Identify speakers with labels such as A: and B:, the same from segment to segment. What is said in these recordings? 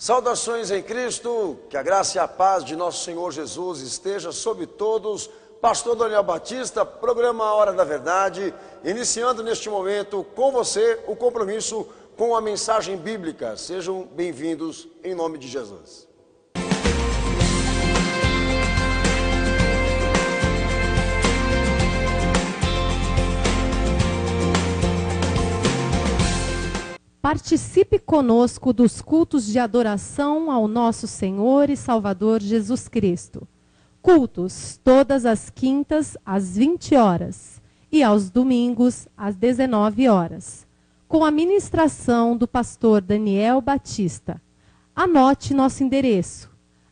A: Saudações em Cristo, que a graça e a paz de nosso Senhor Jesus esteja sobre todos. Pastor Daniel Batista, programa Hora da Verdade, iniciando neste momento com você o compromisso com a mensagem bíblica. Sejam bem-vindos em nome de Jesus.
B: Participe conosco dos cultos de adoração ao nosso Senhor e Salvador Jesus Cristo. Cultos todas as quintas às 20 horas e aos domingos às 19 horas, com a ministração do pastor Daniel Batista. Anote nosso endereço: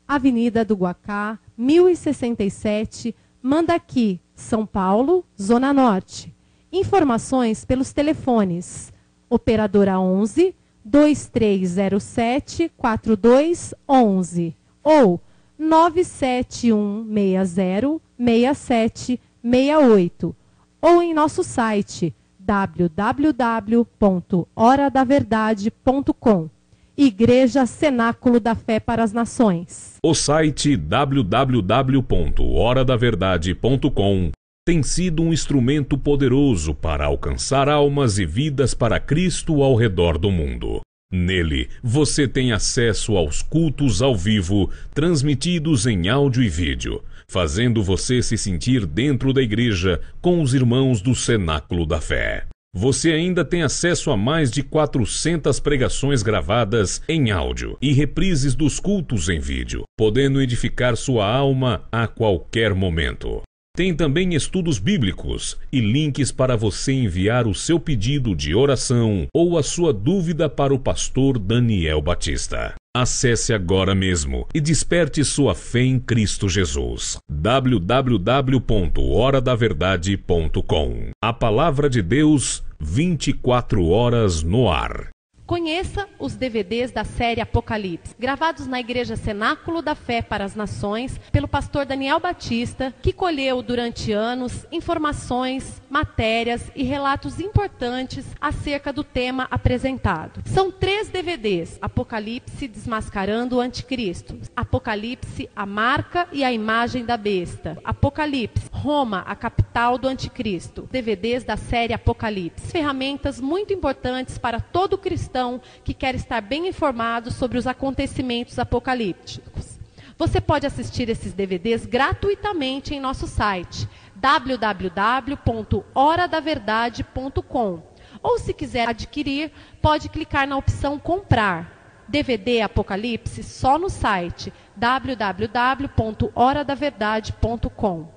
B: Avenida do Guacá, 1067, Mandaqui, São Paulo, Zona Norte. Informações pelos telefones Operadora 11 2307 4211 ou 97160 6768 ou em nosso site www.horadaverdade.com. Igreja Cenáculo da Fé para as Nações.
C: O site www.horadaverdade.com tem sido um instrumento poderoso para alcançar almas e vidas para Cristo ao redor do mundo. Nele, você tem acesso aos cultos ao vivo, transmitidos em áudio e vídeo, fazendo você se sentir dentro da igreja com os irmãos do Cenáculo da Fé. Você ainda tem acesso a mais de 400 pregações gravadas em áudio e reprises dos cultos em vídeo, podendo edificar sua alma a qualquer momento. Tem também estudos bíblicos e links para você enviar o seu pedido de oração ou a sua dúvida para o pastor Daniel Batista. Acesse agora mesmo e desperte sua fé em Cristo Jesus. www.horadaverdade.com. A palavra de Deus, 24 horas no ar.
B: Conheça os DVDs da série Apocalipse, gravados na Igreja Cenáculo da Fé para as Nações, pelo pastor Daniel Batista, que colheu durante anos informações, matérias e relatos importantes acerca do tema apresentado. São 3 DVDs: Apocalipse desmascarando o Anticristo, Apocalipse, a marca e a imagem da besta, Apocalipse, Roma, a capital do Anticristo, DVDs da série Apocalipse. Ferramentas muito importantes para todo cristão que quer estar bem informado sobre os acontecimentos apocalípticos. Você pode assistir esses DVDs gratuitamente em nosso site www.horadaverdade.com, ou se quiser adquirir, pode clicar na opção comprar. DVD Apocalipse só no site www.horadaverdade.com.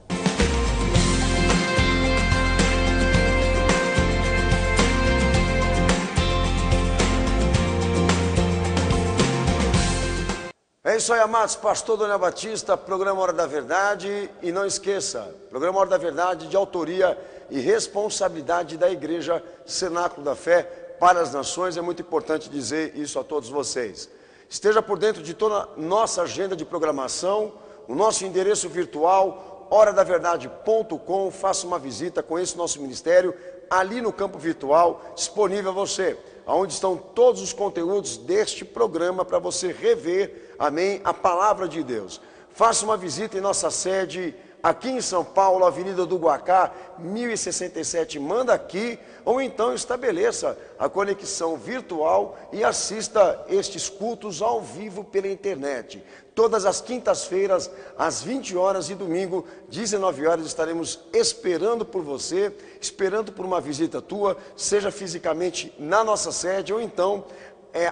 A: É isso aí, amados. Pastor Daniel Batista, programa Hora da Verdade. E não esqueça, programa Hora da Verdade de autoria e responsabilidade da Igreja Cenáculo da Fé para as Nações. É muito importante dizer isso a todos vocês. Esteja por dentro de toda a nossa agenda de programação, o nosso endereço virtual, horadaverdade.com. Faça uma visita, conheça o nosso ministério ali no campo virtual, disponível a você, onde estão todos os conteúdos deste programa para você rever, amém, a palavra de Deus. Faça uma visita em nossa sede aqui em São Paulo, Avenida do Guacá, 1067, Mandaqui, ou então estabeleça a conexão virtual e assista estes cultos ao vivo pela internet. Todas as quintas-feiras, às 20 horas e domingo, 19 horas, estaremos esperando por você, esperando por uma visita tua, seja fisicamente na nossa sede ou então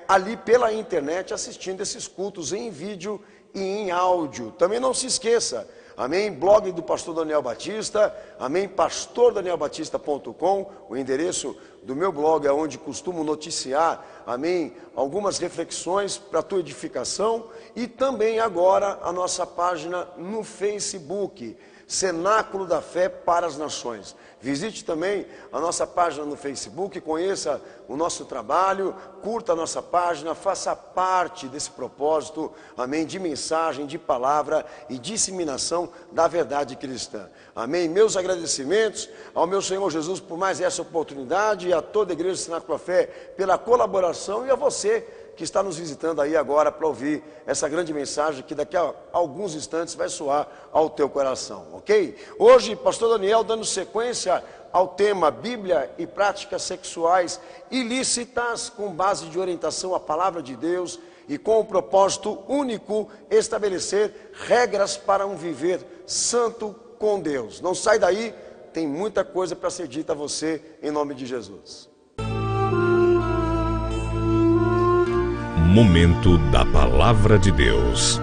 A: ali pela internet, assistindo esses cultos em vídeo e em áudio. Também não se esqueça, amém, blog do pastor Daniel Batista, amém, pastordanielbatista.com, o endereço do meu blog é onde costumo noticiar, amém, algumas reflexões para a tua edificação, e também agora a nossa página no Facebook, Cenáculo da Fé para as Nações. Visite também a nossa página no Facebook, conheça o nosso trabalho, curta a nossa página, faça parte desse propósito, amém, de mensagem, de palavra e disseminação da verdade cristã. Amém. Meus agradecimentos ao meu Senhor Jesus por mais essa oportunidade, e a toda a Igreja Cenáculo da Fé pela colaboração, e a você que está nos visitando aí agora para ouvir essa grande mensagem que daqui a alguns instantes vai soar ao teu coração, ok? Hoje, pastor Daniel dando sequência ao tema Bíblia e práticas sexuais ilícitas com base de orientação à palavra de Deus e com o propósito único estabelecer regras para um viver santo com Deus. Não sai daí, tem muita coisa para ser dita a você em nome de Jesus.
C: Momento da Palavra de Deus.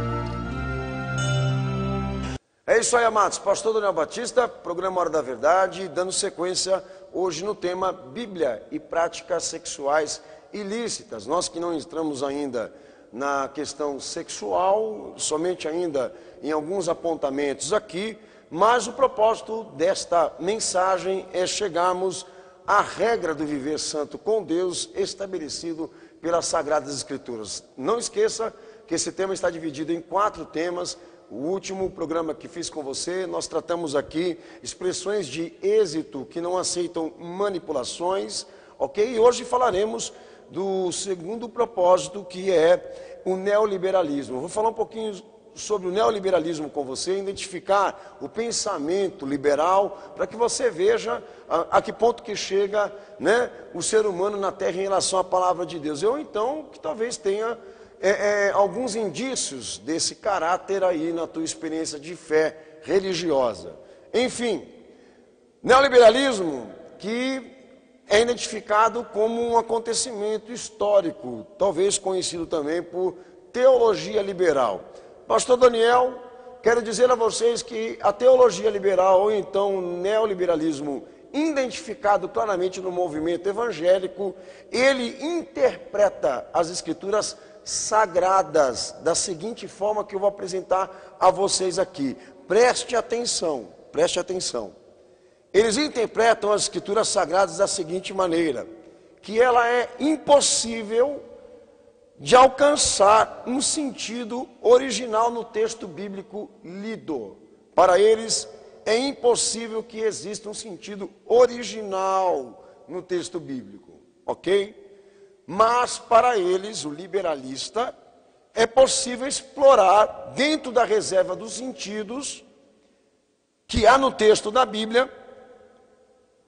A: É isso aí, amados. Pastor Daniel Batista, programa Hora da Verdade, dando sequência hoje no tema Bíblia e práticas sexuais ilícitas. Nós que não entramos ainda na questão sexual, somente ainda em alguns apontamentos aqui, mas o propósito desta mensagem é chegarmos à regra do viver santo com Deus estabelecido pelas Sagradas Escrituras. Não esqueça que esse tema está dividido em 4 temas. O último programa que fiz com você, nós tratamos aqui expressões de êxito que não aceitam manipulações, ok? E hoje falaremos do segundo propósito, que é o neoliberalismo. Vou falar um pouquinho sobre o neoliberalismo com você, identificar o pensamento liberal, para que você veja a que ponto que chega, né, o ser humano na Terra em relação à palavra de Deus. Eu então, que talvez tenha alguns indícios desse caráter aí na tua experiência de fé religiosa. Enfim, neoliberalismo que é identificado como um acontecimento histórico, talvez conhecido também por teologia liberal. Pastor Daniel, quero dizer a vocês que a teologia liberal, ou então o neoliberalismo, identificado claramente no movimento evangélico, ele interpreta as escrituras sagradas da seguinte forma que eu vou apresentar a vocês aqui. Preste atenção, preste atenção. Eles interpretam as escrituras sagradas da seguinte maneira, que ela é impossível de alcançar um sentido original no texto bíblico lido. Para eles, é impossível que exista um sentido original no texto bíblico, ok? Mas para eles, o liberalista, é possível explorar dentro da reserva dos sentidos que há no texto da Bíblia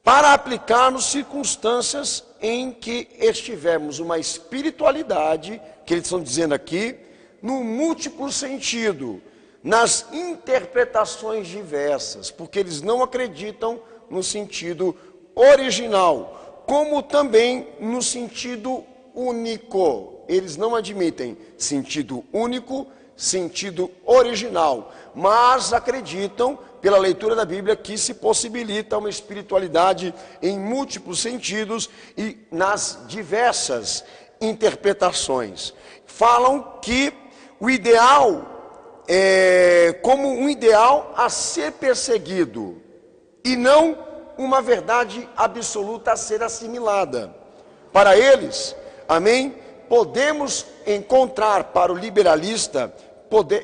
A: para aplicarmos circunstâncias em que estivermos uma espiritualidade, que eles estão dizendo aqui, no múltiplo sentido, nas interpretações diversas, porque eles não acreditam no sentido original, como também no sentido único. Eles não admitem sentido único, sentido original, mas acreditam, pela leitura da Bíblia, que se possibilita uma espiritualidade em múltiplos sentidos e nas diversas interpretações. Falam que o ideal é como um ideal a ser perseguido e não uma verdade absoluta a ser assimilada. Para eles, amém, podemos encontrar, para o liberalista,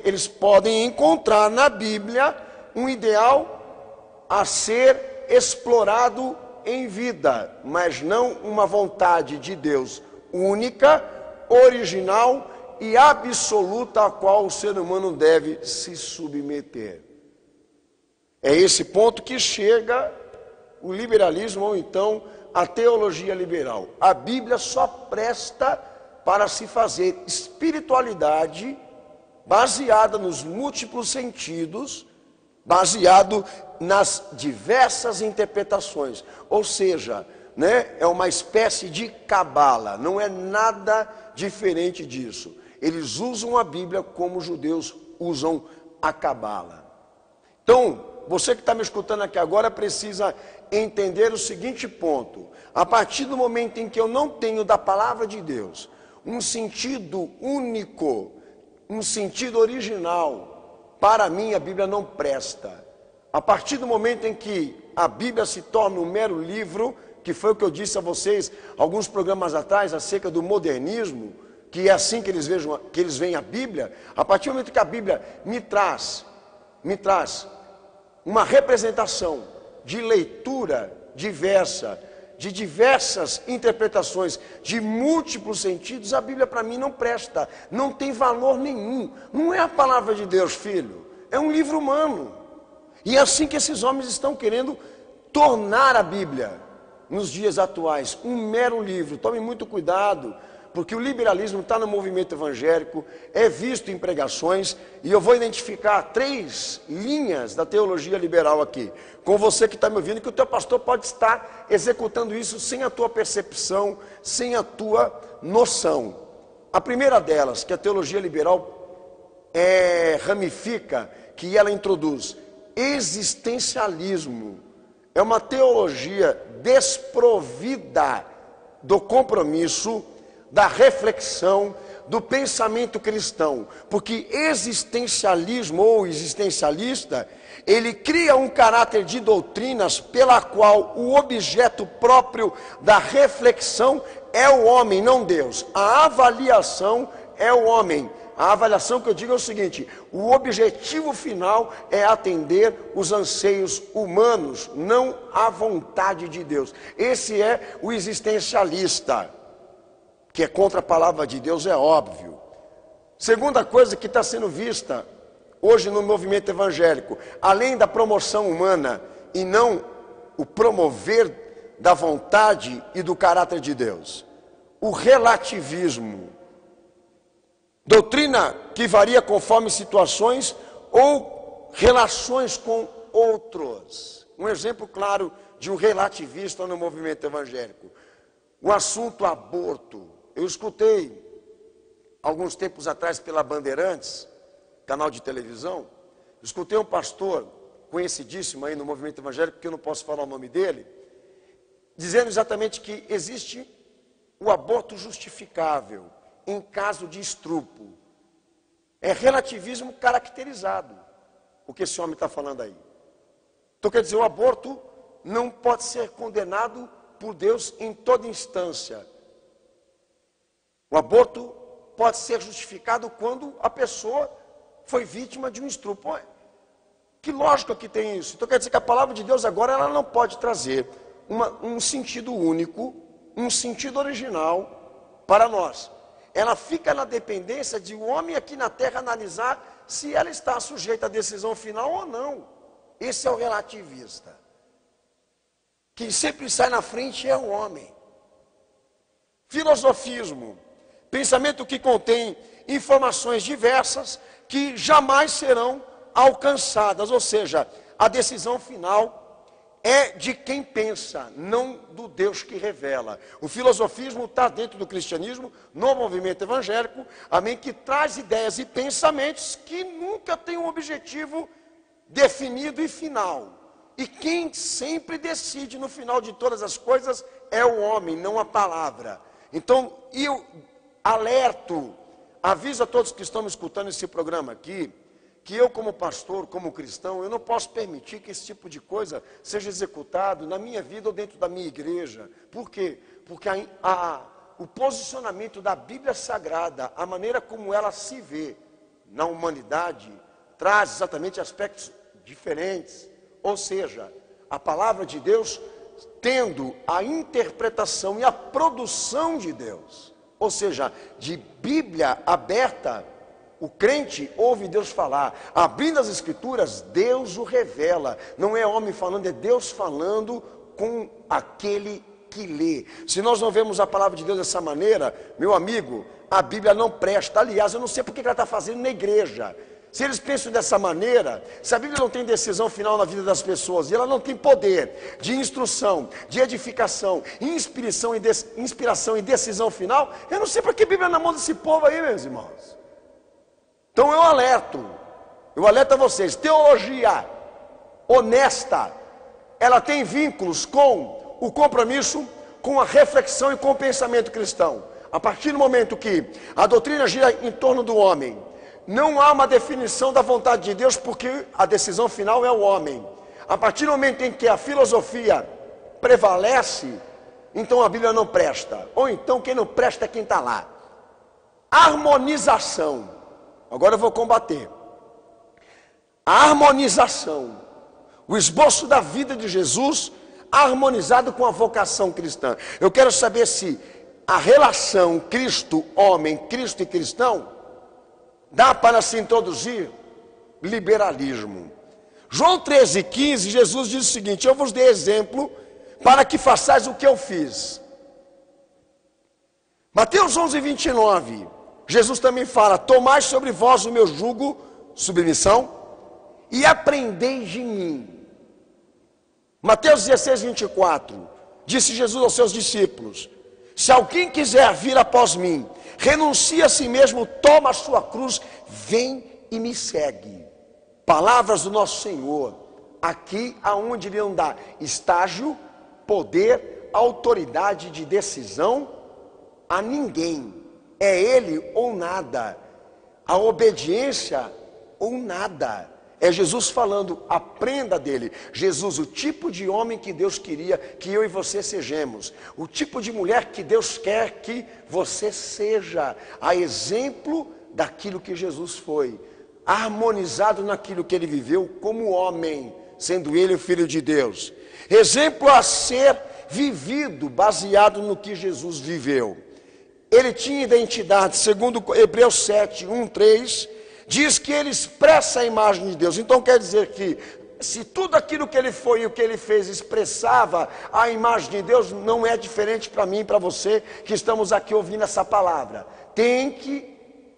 A: eles podem encontrar na Bíblia um ideal a ser explorado em vida, mas não uma vontade de Deus única, original e absoluta a qual o ser humano deve se submeter. É esse ponto que chega o liberalismo, ou então a teologia liberal. A Bíblia só presta para se fazer espiritualidade baseada nos múltiplos sentidos, baseado nas diversas interpretações. Ou seja, né, é uma espécie de cabala, não é nada diferente disso. Eles usam a Bíblia como os judeus usam a cabala. Então, você que está me escutando aqui agora precisa entender o seguinte ponto. A partir do momento em que eu não tenho da palavra de Deus um sentido único, um sentido original, para mim a Bíblia não presta. A partir do momento em que a Bíblia se torna um mero livro, que foi o que eu disse a vocês alguns programas atrás acerca do modernismo, que é assim que eles veem a Bíblia, a partir do momento que a Bíblia me traz uma representação de leitura diversa, de diversas interpretações, de múltiplos sentidos, a Bíblia para mim não presta, não tem valor nenhum. Não é a palavra de Deus, filho, é um livro humano. E é assim que esses homens estão querendo tornar a Bíblia, nos dias atuais, um mero livro. Tome muito cuidado, porque o liberalismo está no movimento evangélico, é visto em pregações, e eu vou identificar 3 linhas da teologia liberal aqui, com você que está me ouvindo, que o teu pastor pode estar executando isso sem a tua percepção, sem a tua noção. A primeira delas, que a teologia liberal ramifica, que ela introduz existencialismo. É uma teologia desprovida do compromisso, da reflexão, do pensamento cristão, porque existencialismo ou existencialista, ele cria um caráter de doutrinas pela qual o objeto próprio da reflexão é o homem, não Deus. A avaliação é o homem. A avaliação que eu digo é o seguinte: o objetivo final é atender os anseios humanos, não a vontade de Deus. Esse é o existencialista, que é contra a palavra de Deus, é óbvio. Segunda coisa que está sendo vista hoje no movimento evangélico, além da promoção humana e não o promover da vontade e do caráter de Deus, o relativismo. Doutrina que varia conforme situações ou relações com outros. Um exemplo claro de um relativista no movimento evangélico. O assunto aborto. Eu escutei, alguns tempos atrás, pela Bandeirantes, canal de televisão, escutei um pastor conhecidíssimo aí no movimento evangélico, que eu não posso falar o nome dele, dizendo exatamente que existe o aborto justificável em caso de estupro. É relativismo caracterizado, o que esse homem está falando aí. Então quer dizer, o aborto não pode ser condenado por Deus em toda instância. O aborto pode ser justificado quando a pessoa foi vítima de um estupro. Que lógica que tem isso? Então quer dizer que a palavra de Deus agora ela não pode trazer um sentido único, um sentido original para nós. Ela fica na dependência de o homem aqui na terra analisar se ela está sujeita à decisão final ou não. Esse é o relativista. Quem sempre sai na frente é o homem. Filosofismo. Pensamento que contém informações diversas que jamais serão alcançadas. Ou seja, a decisão final é de quem pensa, não do Deus que revela. O filosofismo está dentro do cristianismo, no movimento evangélico, amém, que traz ideias e pensamentos que nunca tem um objetivo definido e final. E quem sempre decide no final de todas as coisas é o homem, não a palavra. Então, eu alerto, aviso a todos que estão me escutando esse programa aqui, que eu como pastor, como cristão, eu não posso permitir que esse tipo de coisa seja executado na minha vida ou dentro da minha igreja. Por quê? Porque o posicionamento da Bíblia Sagrada, a maneira como ela se vê na humanidade, traz exatamente aspectos diferentes. Ou seja, a palavra de Deus tendo a interpretação e a produção de Deus. Ou seja, de Bíblia aberta, o crente ouve Deus falar. Abrindo as escrituras, Deus o revela. Não é homem falando, é Deus falando com aquele que lê. Se nós não vemos a palavra de Deus dessa maneira, meu amigo, a Bíblia não presta. Aliás, eu não sei porque ela está fazendo na igreja. Se eles pensam dessa maneira, se a Bíblia não tem decisão final na vida das pessoas, e ela não tem poder de instrução, de edificação, inspiração e decisão final, eu não sei para que Bíblia na mão desse povo aí, meus irmãos. Então eu alerto a vocês, teologia honesta, ela tem vínculos com o compromisso, com a reflexão e com o pensamento cristão. A partir do momento que a doutrina gira em torno do homem, não há uma definição da vontade de Deus, porque a decisão final é o homem. A partir do momento em que a filosofia prevalece, então a Bíblia não presta. Ou então quem não presta é quem está lá. Harmonização. Agora eu vou combater. A harmonização. O esboço da vida de Jesus harmonizado com a vocação cristã. Eu quero saber se a relação Cristo-homem, Cristo e cristão, dá para se introduzir liberalismo. João 13,15, Jesus diz o seguinte: eu vos dei exemplo para que façais o que eu fiz. Mateus 11,29, Jesus também fala: tomai sobre vós o meu jugo, submissão, e aprendeis de mim. Mateus 16,24, disse Jesus aos seus discípulos: se alguém quiser vir após mim, renuncie a si mesmo, toma a sua cruz, vem e me segue. Palavras do nosso Senhor, aqui aonde Ele não dá estágio, poder, autoridade de decisão a ninguém. É Ele ou nada, a obediência ou nada. É Jesus falando, aprenda dele. Jesus, o tipo de homem que Deus queria que eu e você sejamos. O tipo de mulher que Deus quer que você seja. A exemplo daquilo que Jesus foi. Harmonizado naquilo que ele viveu como homem, sendo ele o Filho de Deus. Exemplo a ser vivido, baseado no que Jesus viveu. Ele tinha identidade, segundo Hebreus 7, 1, 3... diz que ele expressa a imagem de Deus. Então quer dizer que se tudo aquilo que ele foi e o que ele fez expressava a imagem de Deus, não é diferente para mim e para você que estamos aqui ouvindo essa palavra.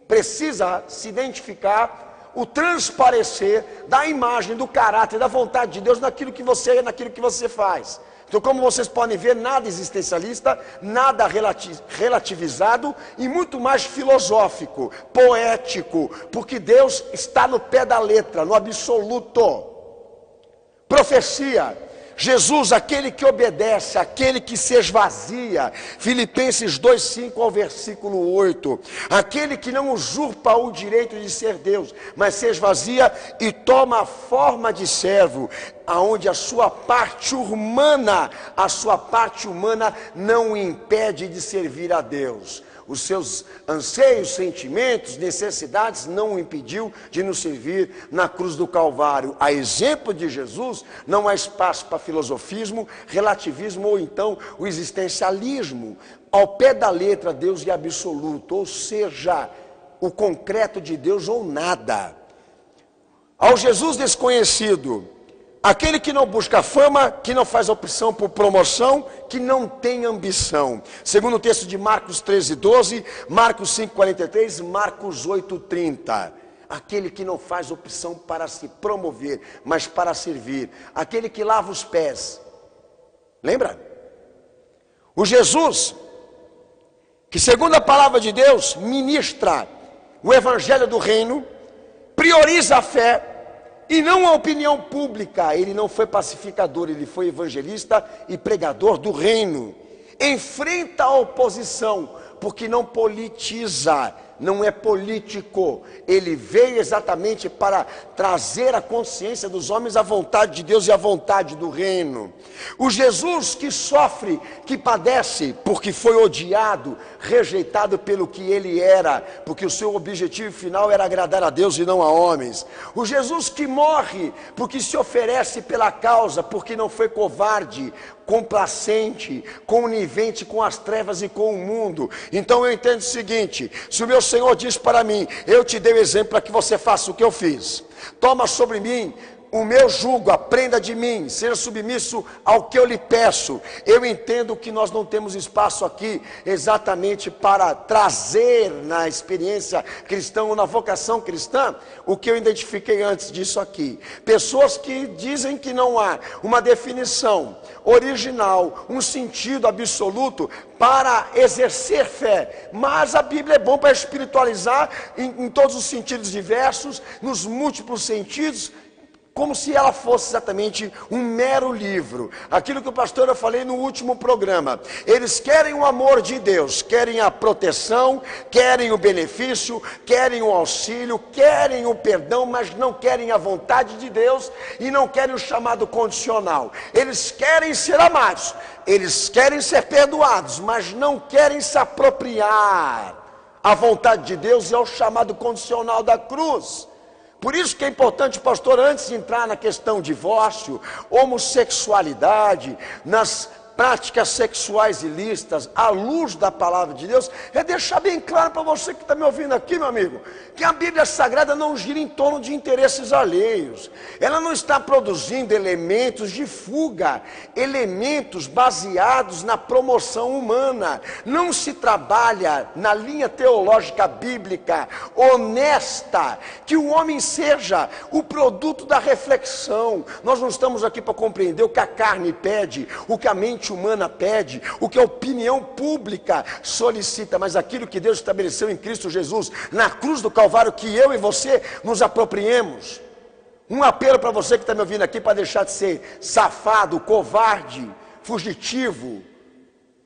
A: Precisa se identificar o transparecer da imagem, do caráter, da vontade de Deus naquilo que você é, naquilo que você faz. Então, como vocês podem ver, nada existencialista, nada relativizado e muito mais filosófico, poético, porque Deus está no pé da letra, no absoluto. Profecia, Jesus, aquele que obedece, aquele que se esvazia, Filipenses 2,5 ao versículo 8, aquele que não usurpa o direito de ser Deus, mas se esvazia e toma a forma de servo, aonde a sua parte humana não o impede de servir a Deus. Os seus anseios, sentimentos, necessidades não o impediu de nos servir na cruz do Calvário. A exemplo de Jesus, não há espaço para filosofismo, relativismo ou então o existencialismo. Ao pé da letra, Deus é absoluto, ou seja, o concreto de Deus ou nada. Ao Jesus desconhecido, aquele que não busca fama, que não faz opção por promoção, que não tem ambição. Segundo o texto de Marcos 13:12, Marcos 5:43, Marcos 8:30. Aquele que não faz opção para se promover, mas para servir. Aquele que lava os pés. Lembra? O Jesus, que segundo a palavra de Deus, ministra o evangelho do reino, prioriza a fé, e não a opinião pública. Ele não foi pacificador, ele foi evangelista e pregador do reino. Enfrenta a oposição, porque não politiza, não é político. Ele veio exatamente para trazer a consciência dos homens à vontade de Deus e à vontade do reino. O Jesus que sofre, que padece, porque foi odiado, rejeitado pelo que ele era, porque o seu objetivo final era agradar a Deus e não a homens. O Jesus que morre, porque se oferece pela causa, porque não foi covarde, complacente, conivente com as trevas e com o mundo. Então eu entendo o seguinte: se o meu Senhor diz para mim, eu te dei o exemplo para que você faça o que eu fiz, toma sobre mim o meu jugo, aprenda de mim, seja submisso ao que eu lhe peço. Eu entendo que nós não temos espaço aqui exatamente para trazer na experiência cristã ou na vocação cristã o que eu identifiquei antes disso aqui. Pessoas que dizem que não há uma definição original, um sentido absoluto para exercer fé, mas a Bíblia é bom para espiritualizar em todos os sentidos diversos, nos múltiplos sentidos, como se ela fosse exatamente um mero livro. Aquilo que o pastor eu falei no último programa. Eles querem o amor de Deus, querem a proteção, querem o benefício, querem o auxílio, querem o perdão, mas não querem a vontade de Deus e não querem o chamado condicional. Eles querem ser amados, eles querem ser perdoados, mas não querem se apropriar à vontade de Deus e ao chamado condicional da cruz. Por isso que é importante, pastor, antes de entrar na questão divórcio, homossexualidade, nas práticas sexuais ilícitas, à luz da palavra de Deus, é deixar bem claro para você que está me ouvindo aqui, meu amigo, que a Bíblia Sagrada não gira em torno de interesses alheios. Ela não está produzindo elementos de fuga, elementos baseados na promoção humana. Não se trabalha na linha teológica bíblica honesta, que o homem seja o produto da reflexão. Nós não estamos aqui para compreender o que a carne pede, o que a mente humana pede, o que a opinião pública solicita, mas aquilo que Deus estabeleceu em Cristo Jesus, na cruz do Calvário, que eu e você nos apropriemos. Um apelo para você que está me ouvindo aqui, para deixar de ser safado, covarde, fugitivo,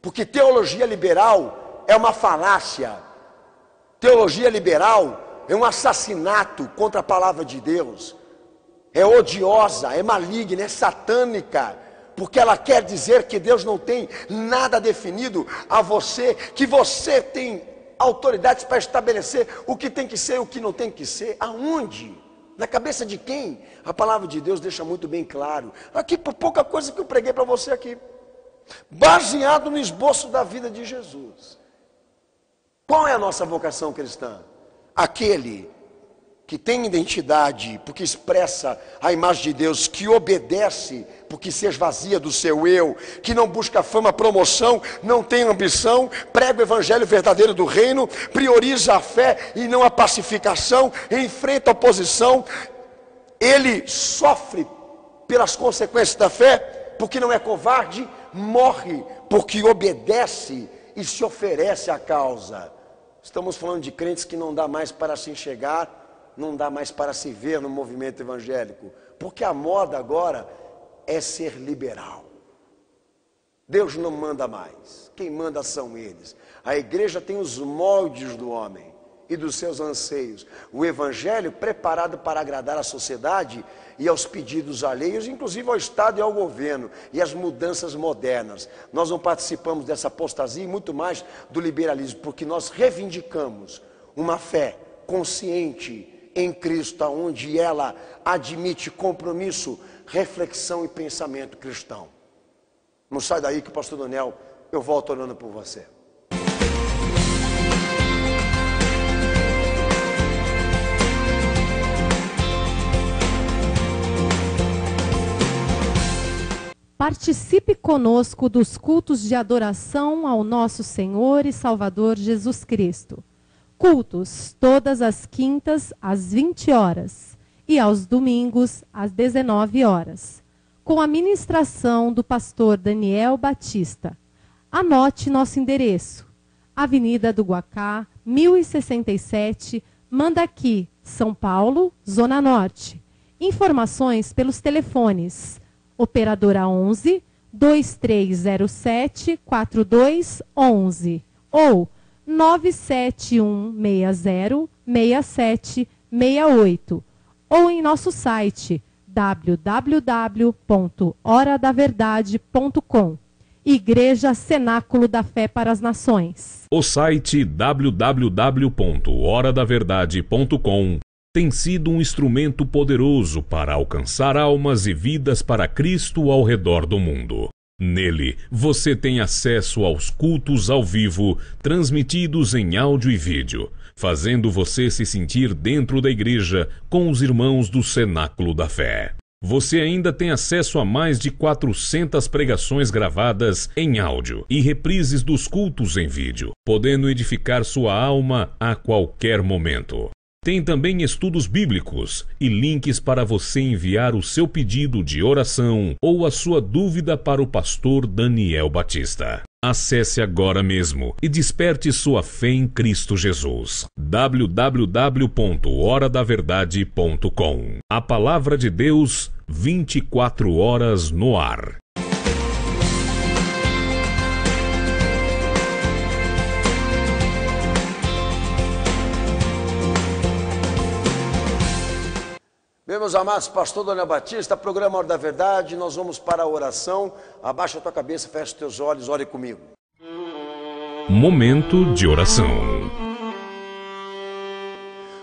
A: porque teologia liberal é uma falácia, teologia liberal é um assassinato contra a palavra de Deus, é odiosa, é maligna, é satânica, porque ela quer dizer que Deus não tem nada definido a você, que você tem autoridades para estabelecer o que tem que ser e o que não tem que ser. Aonde? Na cabeça de quem? A palavra de Deus deixa muito bem claro. Aqui, por pouca coisa que eu preguei para você aqui, baseado no esboço da vida de Jesus. Qual é a nossa vocação cristã? Aquele que tem identidade, porque expressa a imagem de Deus, que obedece, porque se esvazia do seu eu, que não busca fama, promoção, não tem ambição, prega o evangelho verdadeiro do reino, prioriza a fé e não a pacificação, enfrenta a oposição, ele sofre pelas consequências da fé, porque não é covarde, morre porque obedece e se oferece à causa. Estamos falando de crentes que não dá mais para se enxergar, não dá mais para se ver no movimento evangélico, porque a moda agora é ser liberal. Deus não manda mais, quem manda são eles. A igreja tem os moldes do homem e dos seus anseios. O evangelho preparado para agradar a sociedade e aos pedidos alheios, inclusive ao Estado e ao governo, e às mudanças modernas. Nós não participamos dessa apostasia e muito mais do liberalismo, porque nós reivindicamos uma fé consciente em Cristo, onde ela admite compromisso, reflexão e pensamento cristão. Não sai daí que o pastor Daniel, eu volto orando por você.
B: Participe conosco dos cultos de adoração ao nosso Senhor e Salvador Jesus Cristo. Cultos todas as quintas às 20 horas e aos domingos às 19 horas, com a ministração do pastor Daniel Batista. Anote nosso endereço: Avenida do Guacá, 1067, Mandaqui, São Paulo, Zona Norte. Informações pelos telefones: operadora 11 2307 4211 ou 971606768, ou em nosso site www.horadaverdade.com. Igreja Cenáculo da Fé para as Nações.
C: O site www.horadaverdade.com tem sido um instrumento poderoso para alcançar almas e vidas para Cristo ao redor do mundo. Nele, você tem acesso aos cultos ao vivo, transmitidos em áudio e vídeo, fazendo você se sentir dentro da igreja com os irmãos do Cenáculo da Fé. Você ainda tem acesso a mais de 400 pregações gravadas em áudio e reprises dos cultos em vídeo, podendo edificar sua alma a qualquer momento. Tem também estudos bíblicos e links para você enviar o seu pedido de oração ou a sua dúvida para o pastor Daniel Batista. Acesse agora mesmo e desperte sua fé em Cristo Jesus. www.horadaverdade.com. A palavra de Deus, 24 horas no ar.
A: Bem, meus amados, pastor Daniel Batista, programa Hora da Verdade, nós vamos para a oração. Abaixa a tua cabeça, fecha os teus olhos, ore comigo.
C: Momento de oração.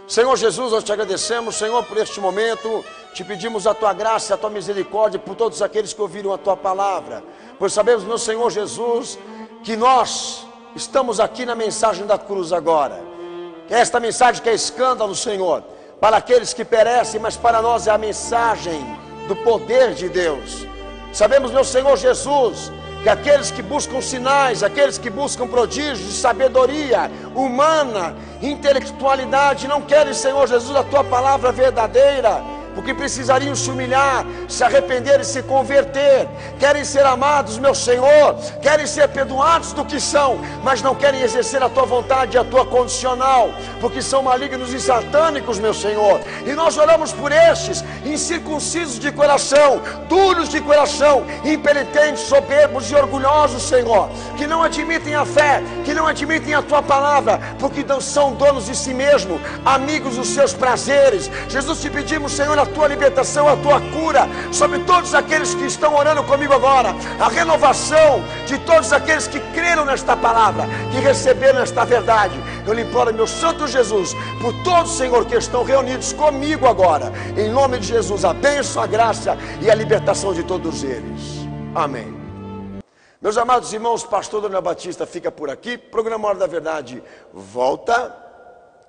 A: Senhor Jesus, nós te agradecemos, Senhor, por este momento. Te pedimos a tua graça, a tua misericórdia por todos aqueles que ouviram a tua palavra. Pois sabemos, meu Senhor Jesus, que nós estamos aqui na mensagem da cruz agora. Que esta mensagem que é escândalo, Senhor, para aqueles que perecem, mas para nós é a mensagem do poder de Deus. Sabemos, meu Senhor Jesus, que aqueles que buscam sinais, aqueles que buscam prodígios de sabedoria humana, intelectualidade, não querem, Senhor Jesus, a tua palavra verdadeira, porque precisariam se humilhar, se arrepender e se converter. Querem ser amados, meu Senhor, querem ser perdoados do que são, mas não querem exercer a tua vontade e a tua condicional, porque são malignos e satânicos, meu Senhor. E nós oramos por estes, incircuncisos de coração, duros de coração, impenitentes, soberbos e orgulhosos, Senhor, que não admitem a fé, que não admitem a tua palavra, porque não são donos de si mesmo, amigos dos seus prazeres. Jesus, te pedimos, Senhor, a tua libertação, a tua cura sobre todos aqueles que estão orando comigo agora, a renovação de todos aqueles que creram nesta palavra, que receberam esta verdade. Eu lhe imploro, meu Santo Jesus, por todos, Senhor, que estão reunidos comigo agora, em nome de Jesus, a bênção, a graça e a libertação de todos eles. Amém. Meus amados irmãos, pastor Daniel Batista fica por aqui. Programa Hora da Verdade volta,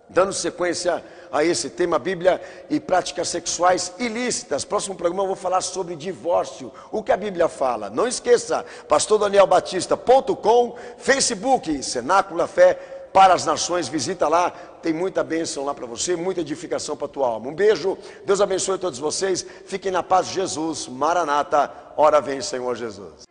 A: dando sequência a esse tema, Bíblia e práticas sexuais ilícitas. Próximo programa eu vou falar sobre divórcio, o que a Bíblia fala. Não esqueça, pastordanielbatista.com, Facebook, Cenáculo da Fé para as Nações, visita lá, tem muita bênção lá para você, muita edificação para a tua alma. Um beijo, Deus abençoe todos vocês, fiquem na paz de Jesus, Maranata, ora vem Senhor Jesus.